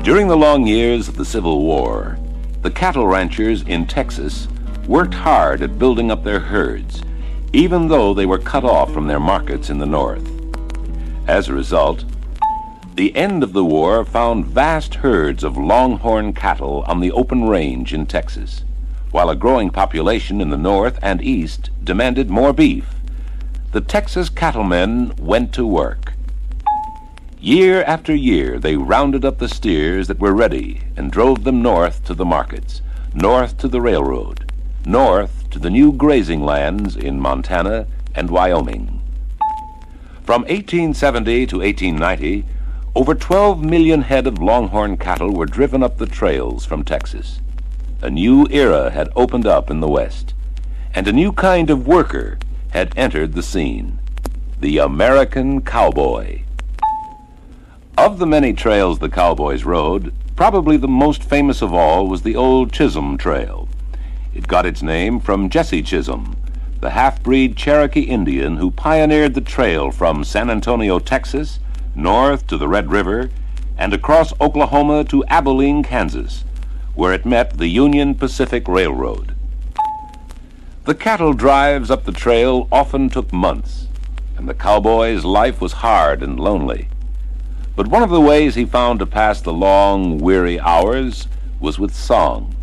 During the long years of the Civil War, the cattle ranchers in Texas worked hard at building up their herds, even though they were cut off from their markets in the north. As a result, the end of the war found vast herds of longhorn cattle on the open range in Texas, while a growing population in the north and east demanded more beef. The Texas cattlemen went to work. Year after year, they rounded up the steers that were ready and drove them north to the markets, north to the railroad, north to the new grazing lands in Montana and Wyoming. From 1870 to 1890, over 12 million head of longhorn cattle were driven up the trails from Texas. A new era had opened up in the West, and a new kind of worker had entered the scene, the American cowboy. Of the many trails the cowboys rode, probably the most famous of all was the old Chisholm Trail. It got its name from Jesse Chisholm, the half-breed Cherokee Indian who pioneered the trail from San Antonio, Texas, north to the Red River, and across Oklahoma to Abilene, Kansas, where it met the Union Pacific Railroad. The cattle drives up the trail often took months, and the cowboy's life was hard and lonely. But one of the ways he found to pass the long, weary hours was with song.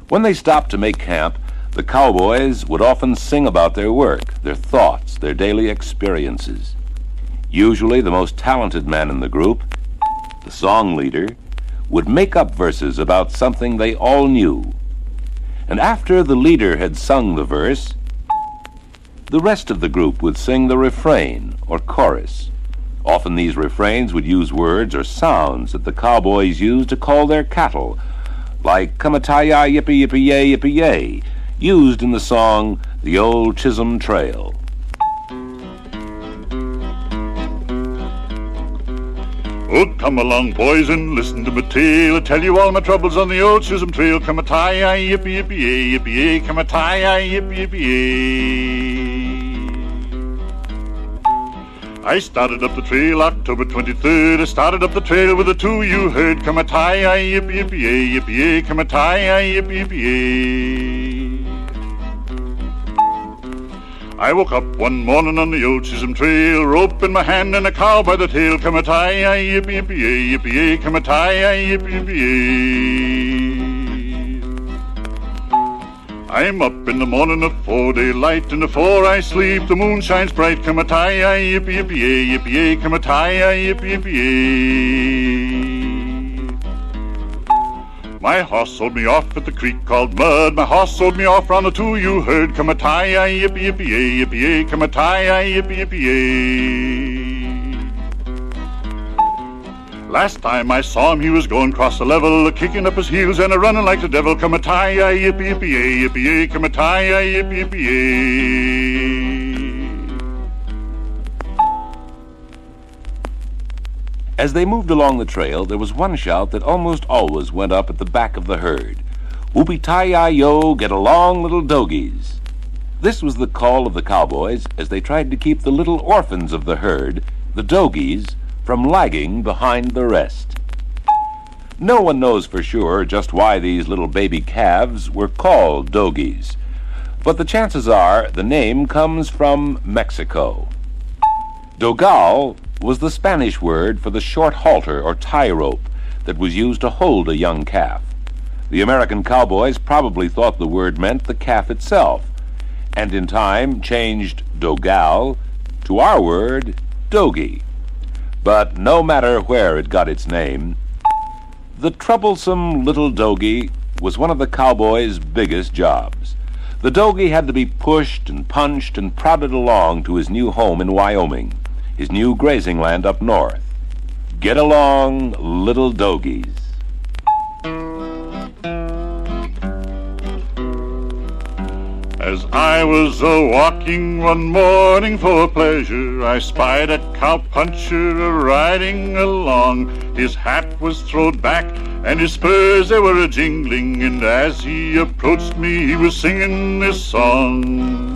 When they stopped to make camp, the cowboys would often sing about their work, their thoughts, their daily experiences. Usually the most talented man in the group, the song leader, would make up verses about something they all knew. And after the leader had sung the verse, the rest of the group would sing the refrain or chorus. Often these refrains would use words or sounds that the cowboys used to call their cattle, like come-a-tie-yi, yippee-yippee-yay, yippee-yay, used in the song The Old Chisholm Trail. Oh, come along, boys, and listen to my tale. I'll tell you all my troubles on the old Chisholm Trail. Come-a-tie-yi, yippee-yippee-yay, yippee-yay, come-a-tie-yi, yippee-yippee-yay. I started up the trail October 23rd. I started up the trail with a two you heard. Come-a-tie-yi, yippee-yippee-yay, yippee-yay, come-a-tie-yi, yippee-yippee-yay. I woke up one morning on the old Chisholm Trail, rope in my hand and a cow by the tail. Come-a-tie-yi, yippee-yippee-yay, yippee-yay, come-a-tie-yi, yippee-yippee-yay. I'm up in the morning afore daylight, and afore I sleep the moon shines bright. Come-a-tie-yi, yippee-yippee-yay, yippee-yay, come-a-tie-yi, yippee-yippee-yay. My horse sold me off at the creek called Mud. My horse sold me off round the two you heard. Come-a-tie-yi, yippee-yippee-yay, yippee-yay, come-a-tie-yi, yippee-yippee-yay. Last time I saw him, he was going across the level, a-kicking up his heels and a-running like the devil. Come-a-tie-yi, yippee-yippee-yay, yippee-yay, come-a-tie-yi, yippee-yippee-yay. As they moved along the trail, there was one shout that almost always went up at the back of the herd. Whoopee-tie-yi-yo, get along, little dogies. This was the call of the cowboys as they tried to keep the little orphans of the herd, the dogies, from lagging behind the rest. No one knows for sure just why these little baby calves were called dogies, but the chances are the name comes from Mexico. Dogal was the Spanish word for the short halter or tie rope that was used to hold a young calf. The American cowboys probably thought the word meant the calf itself, and in time changed dogal to our word dogie. But no matter where it got its name, the troublesome little dogie was one of the cowboys' biggest jobs. The dogie had to be pushed and punched and prodded along to his new home in Wyoming, his new grazing land up north. Get along, little dogies. As I was a-walking one morning for pleasure, I spied a cowpuncher a-riding along. His hat was throwed back, and his spurs they were a-jingling, and as he approached me, he was singing this song.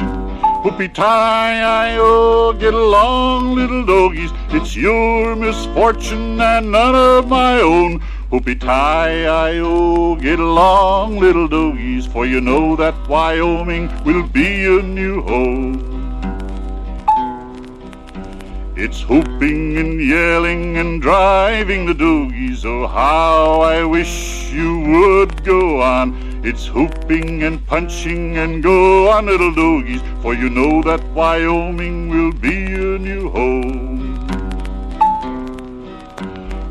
Whoopie-tie-I-O, get along, little doggies, it's your misfortune and none of my own. Whoopie-tie-I-O, get along, little doggies, for you know that Wyoming will be your new home. It's whooping and yelling and driving the doggies, oh how I wish you would go on. It's whooping and punching and go on, little doggies, for you know that Wyoming will be your new home.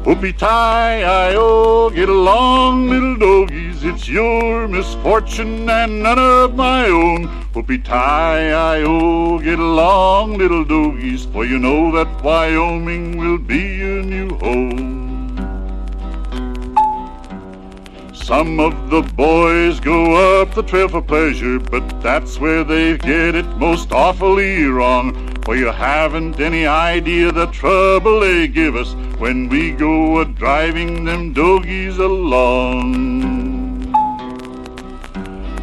Whoopie-tie-I-O, get along, little doggies, it's your misfortune and none of my own. Whoopie-tie-I-O, get along, little doggies, for you know that Wyoming will be your new home. Some of the boys go up the trail for pleasure, but that's where they get it most awfully wrong. For you haven't any idea the trouble they give us when we go a-driving them doggies along.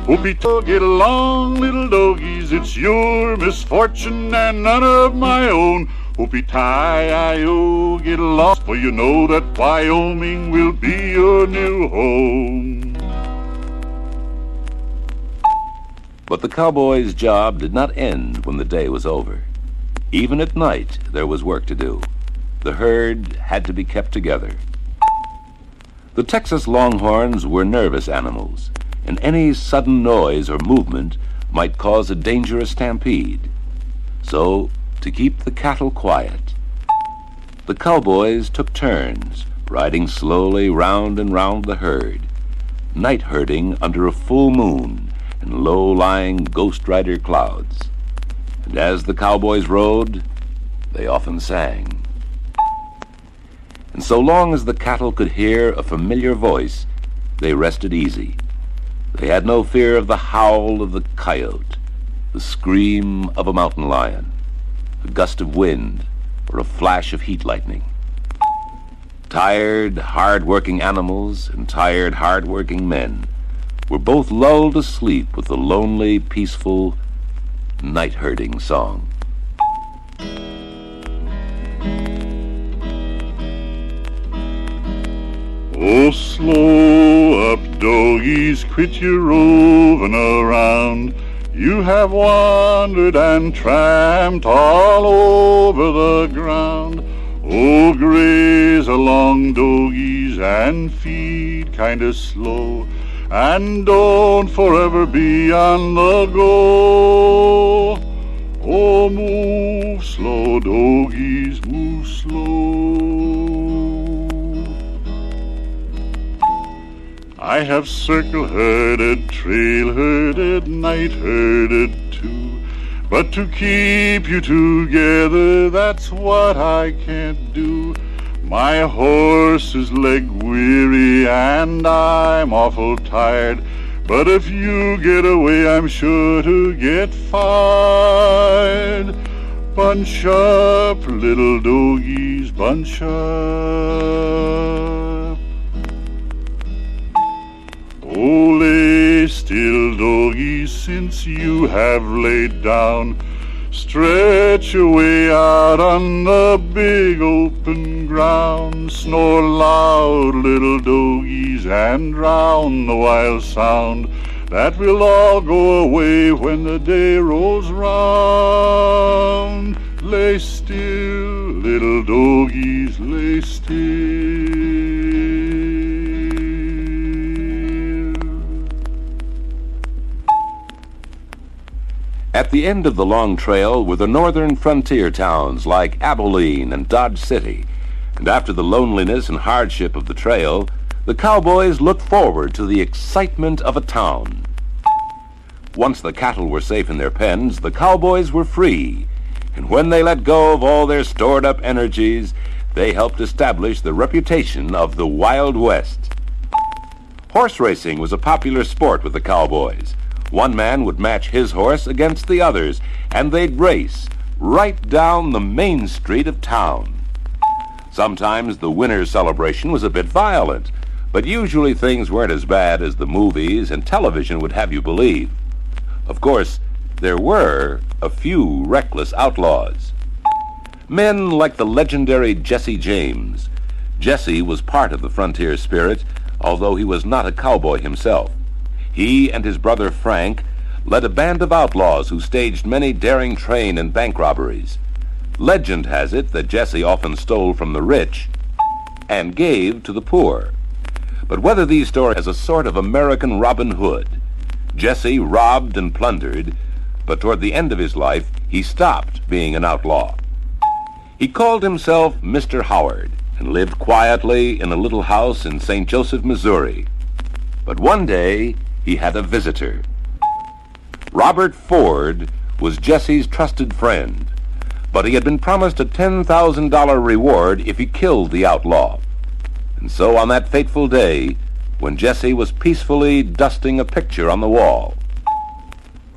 Whoopie-toe, get along, little doggies, it's your misfortune and none of my own. Whoopie-tie-I-O, get along, for you know that Wyoming will be your new home. But the cowboys' job did not end when the day was over. Even at night, there was work to do. The herd had to be kept together. The Texas Longhorns were nervous animals, and any sudden noise or movement might cause a dangerous stampede. So, to keep the cattle quiet, the cowboys took turns riding slowly round and round the herd, night herding under a full moon and low-lying Ghost Rider clouds. And as the cowboys rode, they often sang. And so long as the cattle could hear a familiar voice, they rested easy. They had no fear of the howl of the coyote, the scream of a mountain lion, a gust of wind, or a flash of heat lightning. Tired, hard-working animals and tired, hard-working men were both lulled to sleep with the lonely, peaceful night herding song. Oh, slow up, doggies, quit your roving around. You have wandered and tramped all over the ground. Oh, graze along, doggies, and feed kinda slow, and don't forever be on the go. Oh, move slow, doggies, move slow. I have circle-herded, trail-herded, night-herded too, but to keep you together, that's what I can't do. My horse is leg-weary and I'm awful tired, but if you get away, I'm sure to get fired. Bunch up, little doggies, bunch up. Oh, lay still, doggies, since you have laid down. Stretch away out on the big open ground. Snore loud, little doggies, and drown the wild sound. That will all go away when the day rolls round. Lay still, little doggies, lay still. At the end of the long trail were the northern frontier towns like Abilene and Dodge City. And after the loneliness and hardship of the trail, the cowboys looked forward to the excitement of a town. Once the cattle were safe in their pens, the cowboys were free. And when they let go of all their stored-up energies, they helped establish the reputation of the Wild West. Horse racing was a popular sport with the cowboys. One man would match his horse against the others, and they'd race right down the main street of town. Sometimes the winner's celebration was a bit violent, but usually things weren't as bad as the movies and television would have you believe. Of course, there were a few reckless outlaws. Men like the legendary Jesse James. Jesse was part of the frontier spirit, although he was not a cowboy himself. He and his brother Frank led a band of outlaws who staged many daring train and bank robberies. Legend has it that Jesse often stole from the rich and gave to the poor. But whether these stories as a sort of American Robin Hood, Jesse robbed and plundered, but toward the end of his life, he stopped being an outlaw. He called himself Mr. Howard and lived quietly in a little house in St. Joseph, Missouri. But one day, he had a visitor. Robert Ford was Jesse's trusted friend, but he had been promised a $10,000 reward if he killed the outlaw. And so on that fateful day, when Jesse was peacefully dusting a picture on the wall,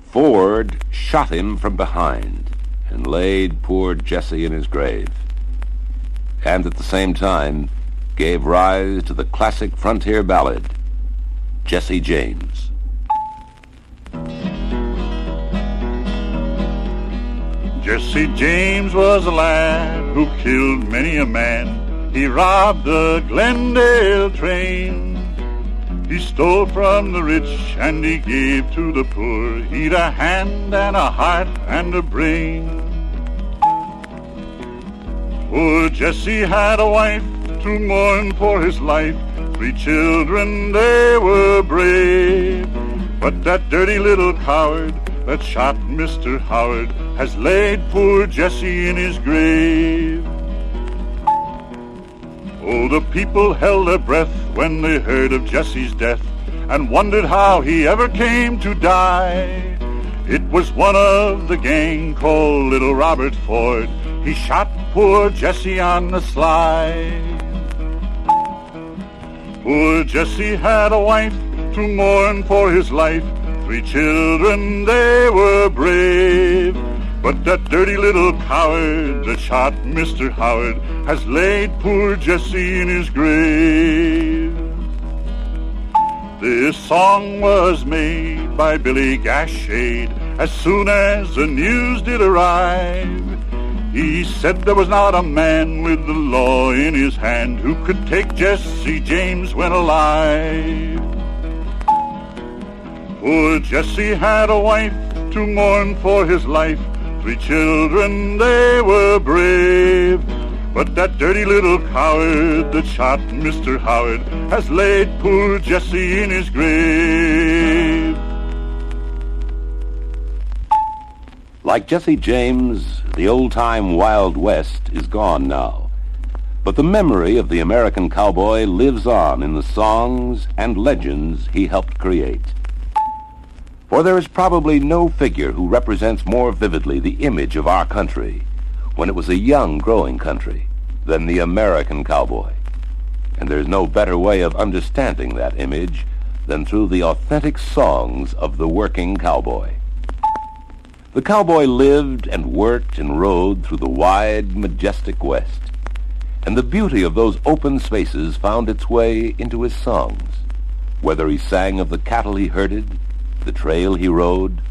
Ford shot him from behind and laid poor Jesse in his grave, and at the same time gave rise to the classic frontier ballad, Jesse James. Jesse James was a lad who killed many a man. He robbed the Glendale train. He stole from the rich and he gave to the poor. He'd a hand and a heart and a brain. Poor Jesse had a wife to mourn for his life. 3 children, they were brave. But that dirty little coward that shot Mr. Howard has laid poor Jesse in his grave. Oh, the people held their breath when they heard of Jesse's death and wondered how he ever came to die. It was one of the gang called Little Robert Ford. He shot poor Jesse on the sly. Poor Jesse had a wife to mourn for his life. 3 children, they were brave. But that dirty little coward that shot Mr. Howard has laid poor Jesse in his grave. This song was made by Billy Gashade as soon as the news did arrive. He said there was not a man with the law in his hand who could take Jesse James when alive. Poor Jesse had a wife to mourn for his life. 3 children, they were brave. But that dirty little coward that shot Mr. Howard has laid poor Jesse in his grave. Like Jesse James, the old-time Wild West is gone now. But the memory of the American cowboy lives on in the songs and legends he helped create. For there is probably no figure who represents more vividly the image of our country, when it was a young, growing country, than the American cowboy. And there's no better way of understanding that image than through the authentic songs of the working cowboy. The cowboy lived and worked and rode through the wide, majestic West, and the beauty of those open spaces found its way into his songs, whether he sang of the cattle he herded, the trail he rode,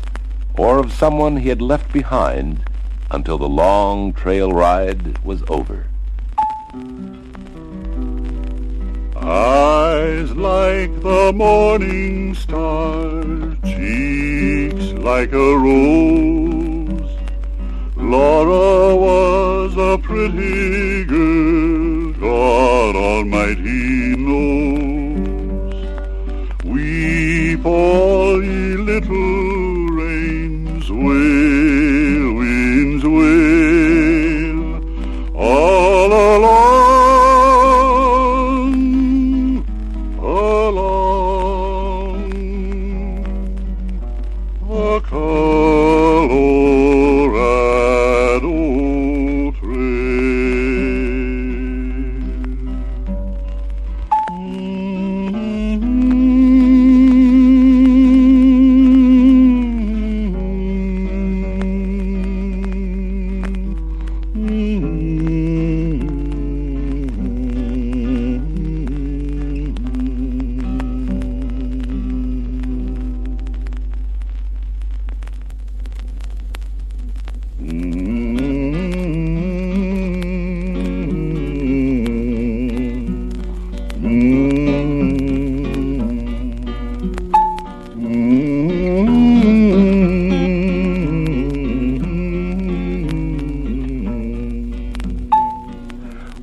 or of someone he had left behind until the long trail ride was over. Eyes like the morning star, cheeks like a rose. Laura was a pretty girl, God Almighty knows. Weep all ye little rains, wail, winds wail, all along, along the Colorado Trail.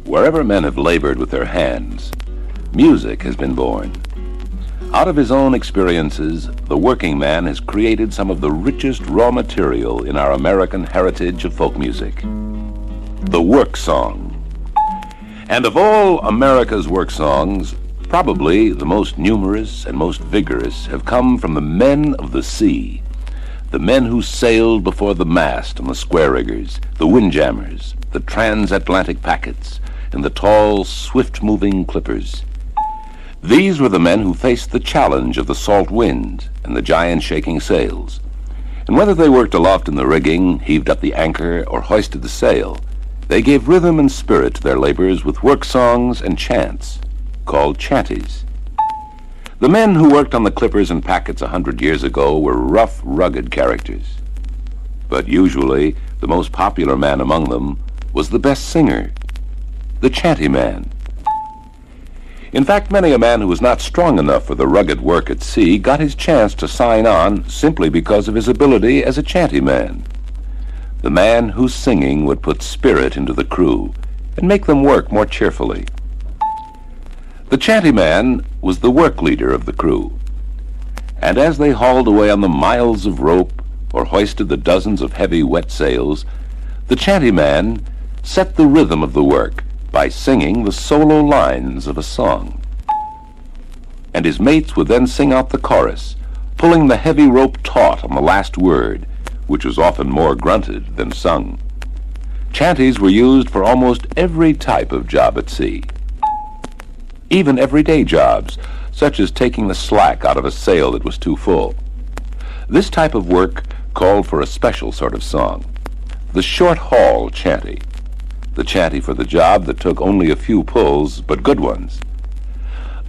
Wherever men have labored with their hands, music has been born. Out of his own experiences, the working man has created some of the richest raw material in our American heritage of folk music. The work song. And of all America's work songs, probably the most numerous and most vigorous have come from the men of the sea, the men who sailed before the mast on the square riggers, the windjammers, the transatlantic packets, and the tall, swift-moving clippers. These were the men who faced the challenge of the salt wind and the giant shaking sails. And whether they worked aloft in the rigging, heaved up the anchor, or hoisted the sail, they gave rhythm and spirit to their labors with work songs and chants, called chanties. The men who worked on the clippers and packets 100 years ago were rough, rugged characters. But usually, the most popular man among them was the best singer, the chanty man. In fact, many a man who was not strong enough for the rugged work at sea got his chance to sign on simply because of his ability as a chanty man. The man whose singing would put spirit into the crew and make them work more cheerfully. The chanty man was the work leader of the crew. And as they hauled away on the miles of rope or hoisted the dozens of heavy wet sails, the chanty man set the rhythm of the work by singing the solo lines of a song. And his mates would then sing out the chorus, pulling the heavy rope taut on the last word, which was often more grunted than sung. Chanties were used for almost every type of job at sea. Even everyday jobs, such as taking the slack out of a sail that was too full. This type of work called for a special sort of song, the short haul chanty. The chanty for the job that took only a few pulls, but good ones.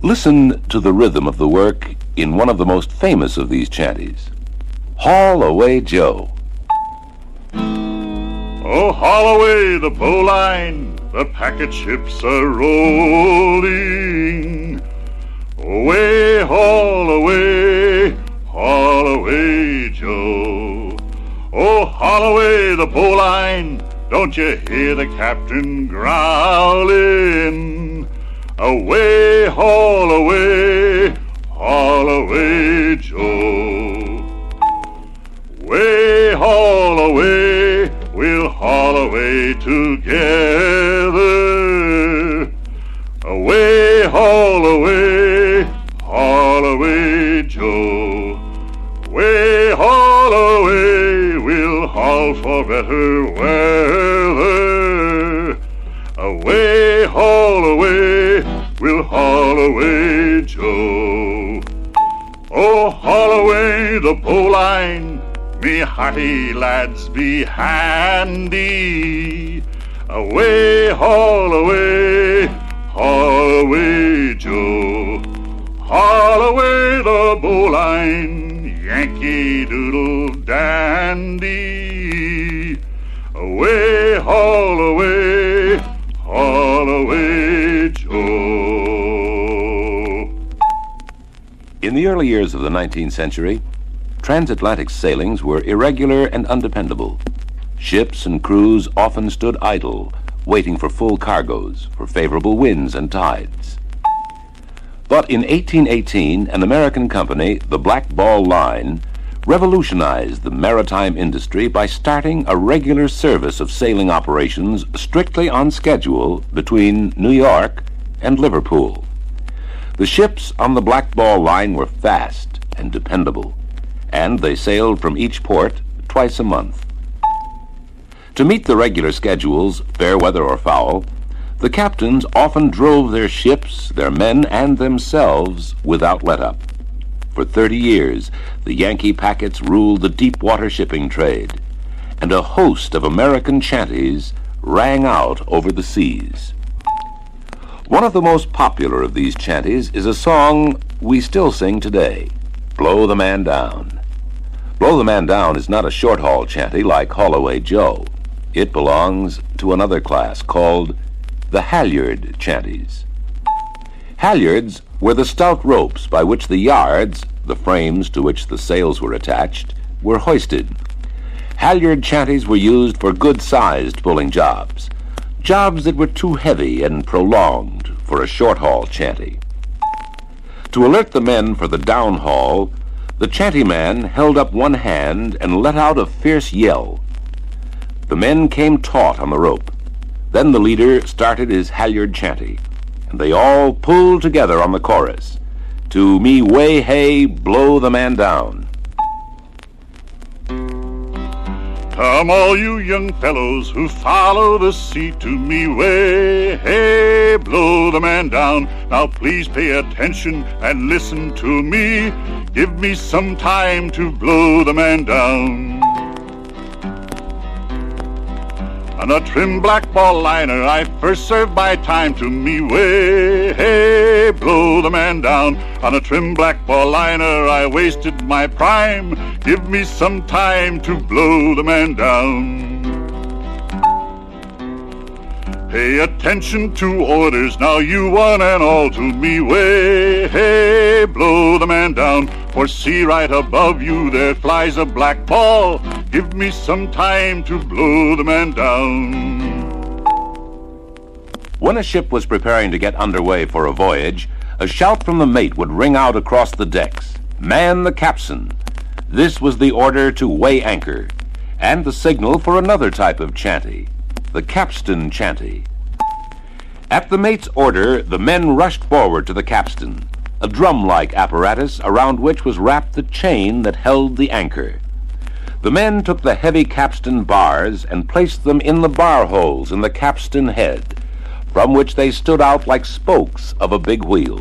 Listen to the rhythm of the work in one of the most famous of these chanties. Haul Away Joe. Oh, haul away the bowline, the packet ships are rolling. Away, haul away Joe. Oh, haul away the bowline, don't you hear the captain growling? Away, haul away Joe. Way, haul away, we'll haul away together. Away, haul away Joe. Way, haul away, we'll haul for better weather. Away, haul away, we'll haul away Joe. Oh, haul away the bowline, me hearty lads be handy. Away, haul away Joe. Haul away the bowline, Yankee Doodle Dandy. Away, haul away Joe. In the early years of the 19th century, transatlantic sailings were irregular and undependable. Ships and crews often stood idle, waiting for full cargoes, for favorable winds and tides. But in 1818, an American company, the Black Ball Line, revolutionized the maritime industry by starting a regular service of sailing operations strictly on schedule between New York and Liverpool. The ships on the Black Ball Line were fast and dependable, and they sailed from each port twice a month. To meet the regular schedules, fair weather or foul, the captains often drove their ships, their men, and themselves without let-up. For 30 years, the Yankee packets ruled the deep-water shipping trade, and a host of American chanties rang out over the seas. One of the most popular of these chanties is a song we still sing today, Blow the Man Down. Blow the Man Down is not a short-haul chanty like Haul-Away Joe. It belongs to another class called the halyard chanties. Halyards were the stout ropes by which the yards, the frames to which the sails were attached, were hoisted. Halyard chanties were used for good-sized pulling jobs, jobs that were too heavy and prolonged for a short-haul chanty. To alert the men for the downhaul, the chanty man held up one hand and let out a fierce yell. The men came taut on the rope. Then the leader started his halyard chanty, and they all pulled together on the chorus, "To me way hey, blow the man down." Come all you young fellows who follow the sea, to me way, hey, blow the man down. Now please pay attention and listen to me. Give me some time to blow the man down. On a trim black ball liner I first served my time, to me way, hey, blow the man down. On a trim black ball liner I wasted my prime. Give me some time to blow the man down. Pay attention to orders now, you one and all, to me way, hey, blow the man down. For see right above you there flies a black ball. Give me some time to blow the man down. When a ship was preparing to get underway for a voyage, a shout from the mate would ring out across the decks, "Man the capstan." This was the order to weigh anchor, and the signal for another type of chanty, the capstan chanty. At the mate's order, the men rushed forward to the capstan, a drum-like apparatus around which was wrapped the chain that held the anchor. The men took the heavy capstan bars and placed them in the bar holes in the capstan head, from which they stood out like spokes of a big wheel.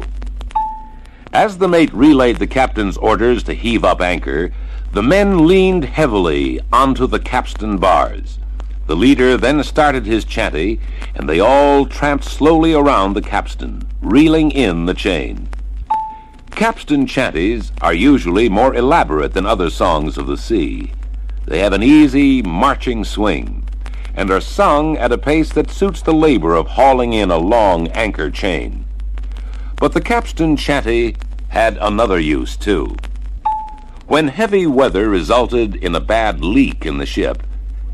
As the mate relayed the captain's orders to heave up anchor, the men leaned heavily onto the capstan bars. The leader then started his chanty, and they all tramped slowly around the capstan, reeling in the chain. Capstan chanties are usually more elaborate than other songs of the sea. They have an easy, marching swing, and are sung at a pace that suits the labor of hauling in a long anchor chain. But the capstan chanty had another use, too. When heavy weather resulted in a bad leak in the ship,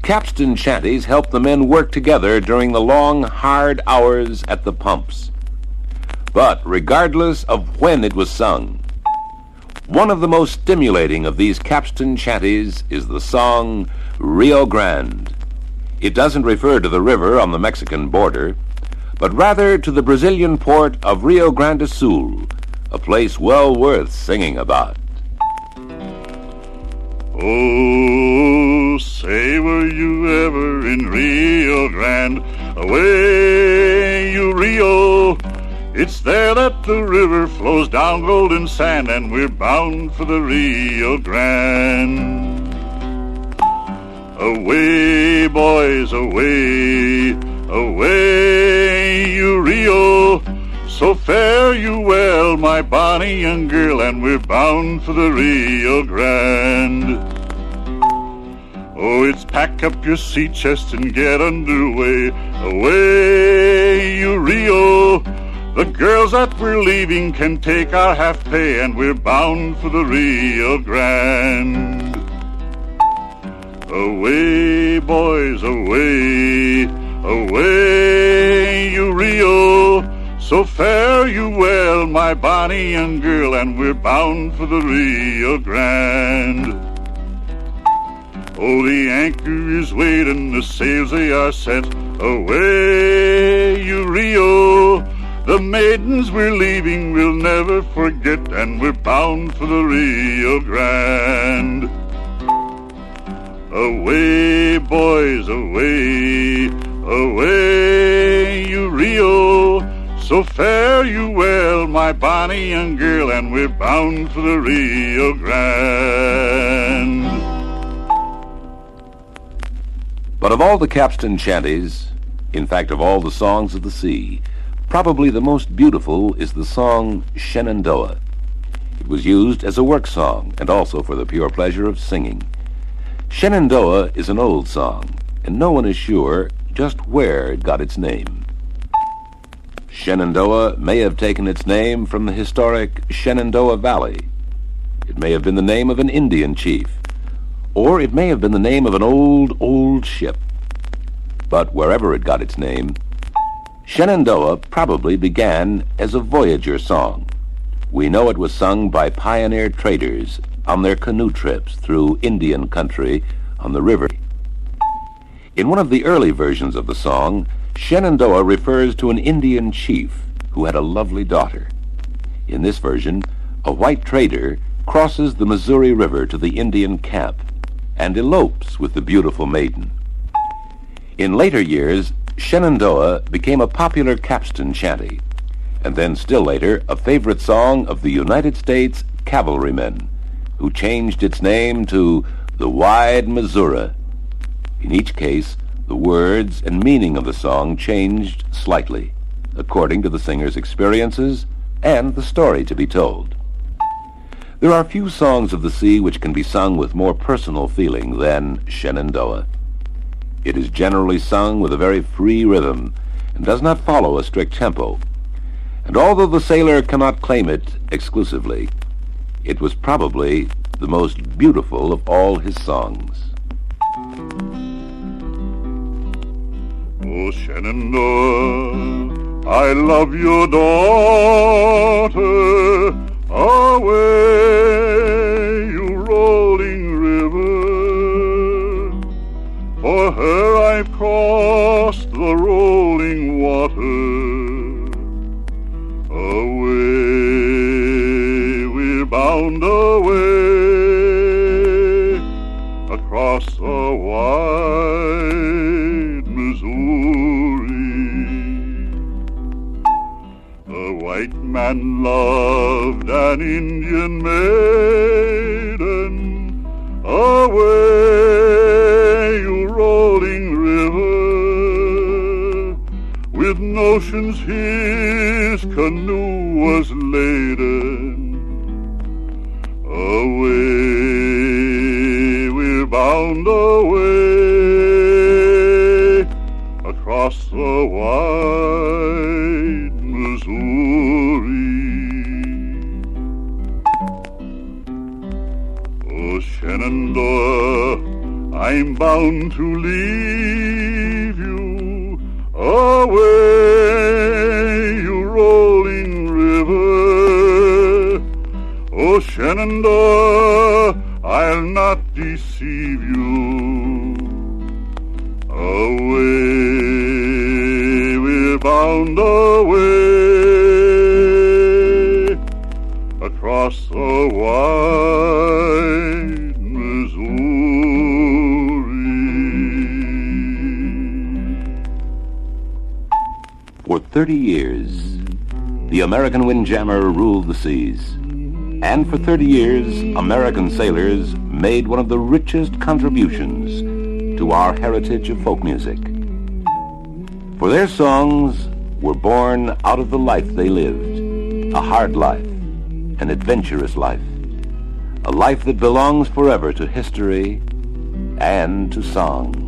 capstan chanties helped the men work together during the long, hard hours at the pumps. But regardless of when it was sung, one of the most stimulating of these capstan chanties is the song Rio Grande. It doesn't refer to the river on the Mexican border, but rather to the Brazilian port of Rio Grande do Sul, a place well worth singing about. Oh, say were you ever in Rio Grande? Away, you Rio. It's there that the river flows down golden sand, and we're bound for the Rio Grande. Away, boys, away, away, you Rio. So fare you well, my bonny young girl, and we're bound for the Rio Grande. Oh, it's pack up your sea chest and get underway. Away, you Rio. The girls that we're leaving can take our half pay, and we're bound for the Rio Grande. Away, boys, away, away, you Rio. So fare you well, my bonny young girl, and we're bound for the Rio Grande. Oh, the anchor is weighed and the sails they are set. Away, you Rio. The maidens we're leaving we'll never forget, and we're bound for the Rio Grande. Away, boys, away, away, you Rio. So fare you well, my bonny young girl, and we're bound for the Rio Grande. But of all the capstan chanties, in fact of all the songs of the sea, probably the most beautiful is the song Shenandoah. It was used as a work song and also for the pure pleasure of singing. Shenandoah is an old song, and no one is sure just where it got its name. Shenandoah may have taken its name from the historic Shenandoah Valley. It may have been the name of an Indian chief, or it may have been the name of an old ship. But wherever it got its name, Shenandoah probably began as a voyager song. We know it was sung by pioneer traders on their canoe trips through Indian country on the river. In one of the early versions of the song, Shenandoah refers to an Indian chief who had a lovely daughter. In this version, a white trader crosses the Missouri River to the Indian camp and elopes with the beautiful maiden. In later years, Shenandoah became a popular capstan shanty, and then still later a favorite song of the United States cavalrymen, who changed its name to the Wide Missouri. In each case, the words and meaning of the song changed slightly, according to the singer's experiences and the story to be told. There are few songs of the sea which can be sung with more personal feeling than Shenandoah. It is generally sung with a very free rhythm and does not follow a strict tempo. And although the sailor cannot claim it exclusively, it was probably the most beautiful of all his songs. Oh, Shenandoah, I love your daughter. Away, you rolling river. For her I've crossed the rolling water. Away, we're bound away across the wide Missouri. The white man loved an Indian maiden. Away, you rolling river. With notions his canoe was laden. Away, we're bound away across the wide Missouri. Oh, Shenandoah, I'm bound to leave you. Away, you rolling river. Oh, Shenandoah, I'll not deceive you. Away, we're bound away across the wide Missouri. For 30 years, the American windjammer ruled the seas. And for 30 years, American sailors made one of the richest contributions to our heritage of folk music. For their songs were born out of the life they lived, a hard life, an adventurous life, a life that belongs forever to history and to song.